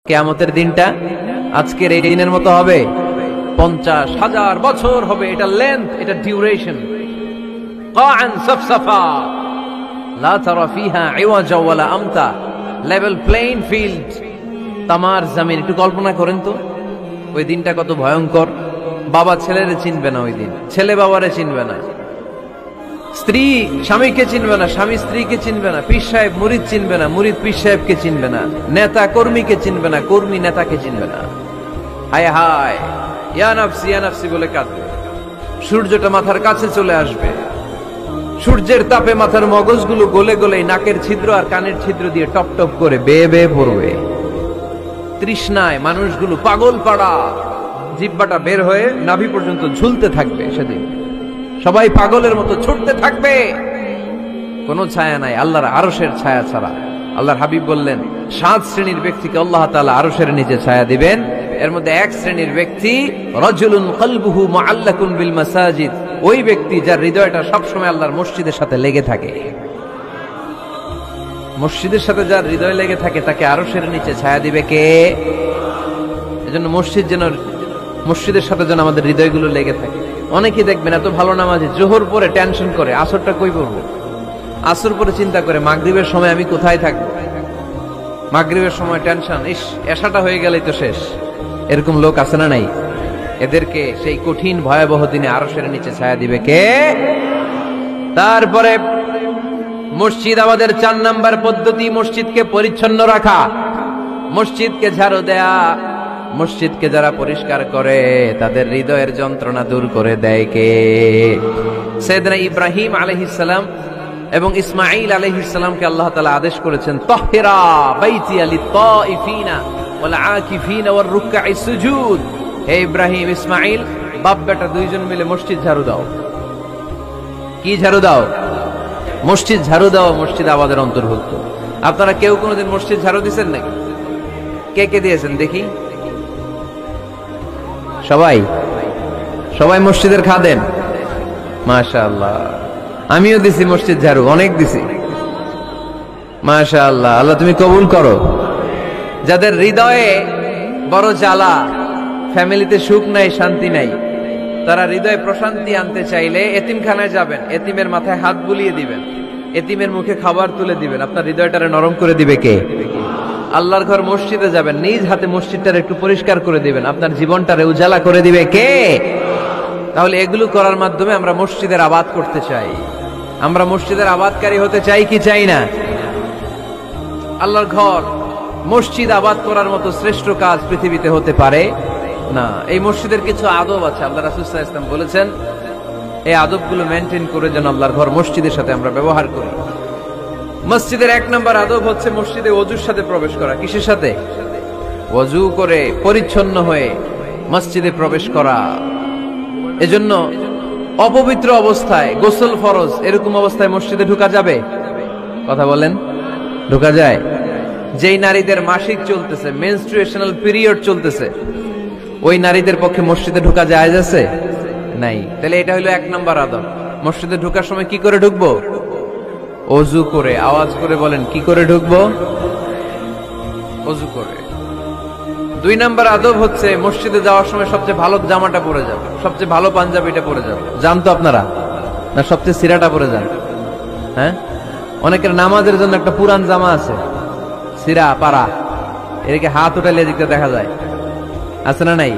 কিয়ামতের দিনটা আজকের এই দিনের মতো হবে, 50,000 বছর হবে। এটা লেন্থ, এটা ডিউরেশন। কাআন সাফসাফা লা তারা ফিহা ইওয়াজা ওয়ালা আমতা, লেভেল প্লেইং ফিল্ড, তামার জমিন। একটু কল্পনা করেন তো ওই দিনটা কত ভয়ঙ্কর। বাবা ছেলেরে চিনবে না ওই দিন, ছেলে বাবারে চিনবে না, স্ত্রী স্বামীকে চিনবে না, স্বামী স্ত্রীকে চিনবে না, পীর সাহেব মুরিদ চিনবে না, মুরিদ পীর সাহেবকে চিনবে না, নেতা কর্মীকে চিনবে না, কর্মী নেতাকে চিনবে না। হায় হায়, ইয়া নাফসি ইয়া নাফসি বলে কাঁদবে। সূর্যটা মাথার কাছে চলে আসবে, সূর্যের তাপে মাথার মগজগুলো গলে গলে নাকের ছিদ্র আর কানের ছিদ্র দিয়ে টপ টপ করে বেয়ে বেয়ে পড়বে। তৃষ্ণায় মানুষগুলো পাগল পাড়া, জিহ্বাটা বের হয়ে নাভি পর্যন্ত ঝুলতে থাকবে। সেদিন সবাই পাগলের মতো ছুটতে থাকবে, কোনো ছায়া নাই আল্লাহর আরশের ছায়া ছাড়া। আল্লাহর হাবিব বললেন 7 শ্রেণীর ব্যক্তিকে আল্লাহ তাআলা আরশের নিচে ছায়া দিবেন। এর মধ্যে এক শ্রেণীর ব্যক্তি রাজুলুন কলবুহু মুআল্লাকুন বিল মাসাজিদ, ওই ব্যক্তি যার হৃদয়টা সবসময় আল্লাহর মসজিদের সাথে লেগে থাকে। মসজিদের সাথে যার হৃদয় লেগে থাকে তাকে আরশের নিচে ছায়া দিবে কে? এজন্য মসজিদের সাথে যেন আমাদের হৃদয়গুলো লেগে থাকে। অনেকেই দেখবেন এত ভালো নামাজি, জোহর পরে টেনশন করে আসরটা কই পড়বো, আসর পরে চিন্তা করে মাগরিবের সময় আমি কোথায় থাকবো, মাগরিবের সময় টেনশন, ইস এশাটা হয়ে গেলেই তো শেষ। এরকম লোক আছে না নাই? এদেরকে সেই কঠিন ভয়াবহ দিনে আরশের নিচে ছায়া দিবে কে? তারপরে মসজিদ, আমাদের 4 নাম্বার পদ্ধতি মসজিদকে পরিচ্ছন্ন রাখা, মসজিদকে ঝাড়ু দেয়া। মসজিদকে যারা পরিষ্কার করে তাদের হৃদয়ের যন্ত্রণা দূর করে দেয় কে? সাইয়েদনা ইব্রাহিম আলাইহিস সালাম এবং ইসমাঈল আলাইহিস সালামকে আল্লাহ তাআলা আদেশ করেছেন, তাহহিরা বাইতিয়া লিত-তাইফিনা ওয়াল আকিফিনা ওয়ার রুকআইস সুজুদ। হে ইব্রাহিম, ইসমাঈল, বাপ বেটা দুইজন মিলে মসজিদ ঝাড়ু দাও। কি ঝাড়ু দাও? মসজিদ ঝাড়ু দাও। মসজিদ আমাদের অন্তর্ভুক্ত। আপনারা কেউ কোনোদিন মসজিদ ঝাড়ু দিয়েছেন নাকি? কে কে দিয়েছেন দেখি? সবাই সবাই মসজিদের খাদেম, মাশাআল্লাহ। আমিও দিছি মসজিদ ঝাড়ু, অনেক দিছি, মাশাআল্লাহ। আল্লাহ তুমি কবুল করো। যাদের হৃদয়ে বড় জ্বালা, ফ্যামিলিতে সুখ নাই, শান্তি নাই, তারা হৃদয়ে প্রশান্তি আনতে চাইলে এতিমখানায় যাবেন, এতিমের মাথায় হাত বুলিয়ে দিবেন, এতিমের মুখে খাবার তুলে দিবেন। আপনার হৃদয়টারে নরম করে দিবে কে? আল্লাহর ঘর মসজিদে যাবেন, নিজ হাতে মসজিদটারে একটু পরিষ্কার করে দিবেন, আপনার জীবনটারে উজালা করে দিবে কে? তাহলে এগুলো করার মাধ্যমে আমরা মসজিদের আবাদ করতে চাই। আমরা মসজিদের আবাদকারী হতে চাই কি চাই না? আল্লাহর ঘর মসজিদ আবাদ করার মতো শ্রেষ্ঠ কাজ পৃথিবীতে হতে পারে না। এই মসজিদের কিছু আদব আছে, আল্লাহ রাসূল সাল্লাল্লাহু আলাইহি ওয়াসাল্লাম বলেছেন এই আদবগুলো মেনটেন করে যেন আল্লাহর ঘর মসজিদের সাথে আমরা ব্যবহার করি। মসজিদের 1 নম্বর আদব হচ্ছে মসজিদে ওযুর সাথে প্রবেশ করা। কিসের সাথে? ওযু করে পরিচ্ছন্ন হয়ে মসজিদে প্রবেশ করা। এজন্য অপবিত্র অবস্থায়, গোসল ফরজ, এরকম অবস্থায় মসজিদে ঢোকা যাবে? কথা বলেন, ঢোকা যায়? যেই নারীদের মাসিক চলতেছে, মেনস্ট্রুয়েশনাল পিরিয়ড চলতেছে, ওই নারীদের পক্ষে মসজিদে ঢোকা জায়েজ আছে? নাই। তাহলে এটা হলো 1 নম্বর আদব। মসজিদে ঢোকার সময় কি করে ঢুকবো? ওযু করে। আওয়াজ করে বলেন, কি করে ঢুকবো? ওযু করে। 2 নম্বর আদব হচ্ছে মসজিদে যাওয়ার সময় সবচেয়ে ভালো জামাটা পরে যাবে, সবচেয়ে ভালো পাঞ্জাবিটা পরে যাবে। জান তো আপনারা? না সবচেয়ে সিরাটা পরে যান? হ্যাঁ, অনেকের নামাজের জন্য একটা পুরান জামা আছে, সিরা পাড়া, এদিকে হাত উঠালে এদিকে দেখা যায়, আছে না নাই?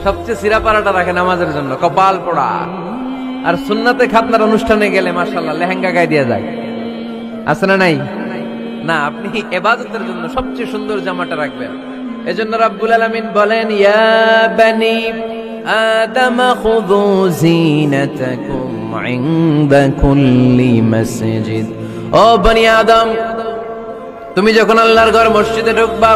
সবচেয়ে সিরা পাড়াটা রাখে নামাজের জন্য, কপাল পড়া। আর সুন্নাতে খাতনার অনুষ্ঠানে গেলে মাশাআল্লাহ লেহেঙ্গা গায়ে দিয়ে যায়, আছে না নাই? না, আপনি ইবাদতের জন্য সবচেয়ে সুন্দর জামাটা রাখবেন। এজন্য রাব্বুল আলামিন বলেন, ইয়া বানি আদম খুযু যিনাতাকুম ইনদা কুল্লি মসজিদ। ও বনি আদম, তুমি যখন আল্লাহর ঘর মসজিদে ঢুকবা,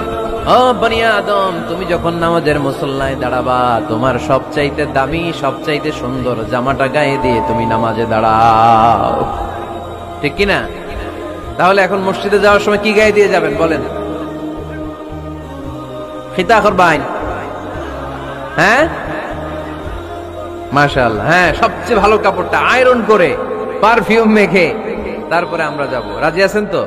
ও বনি আদম, তুমি যখন নামাজের মুসল্লায় দাঁড়াবা, তোমার সবচাইতে দামি, সবচাইতে সুন্দর জামাটা গায়ে দিয়ে তুমি নামাজে দাঁড়াও। ঠিক কি না? তাহলে এখন মসজিদে যাওয়ার সময় কি গায়ে দিয়ে যাবেন বলেন? খিতা করবেন? হ্যাঁ, মাশাআল্লাহ। হ্যাঁ, সবচেয়ে ভালো কাপড়টা আয়রন করে, পারফিউম মেখে তারপরে আমরা যাব। রাজি আছেন তো?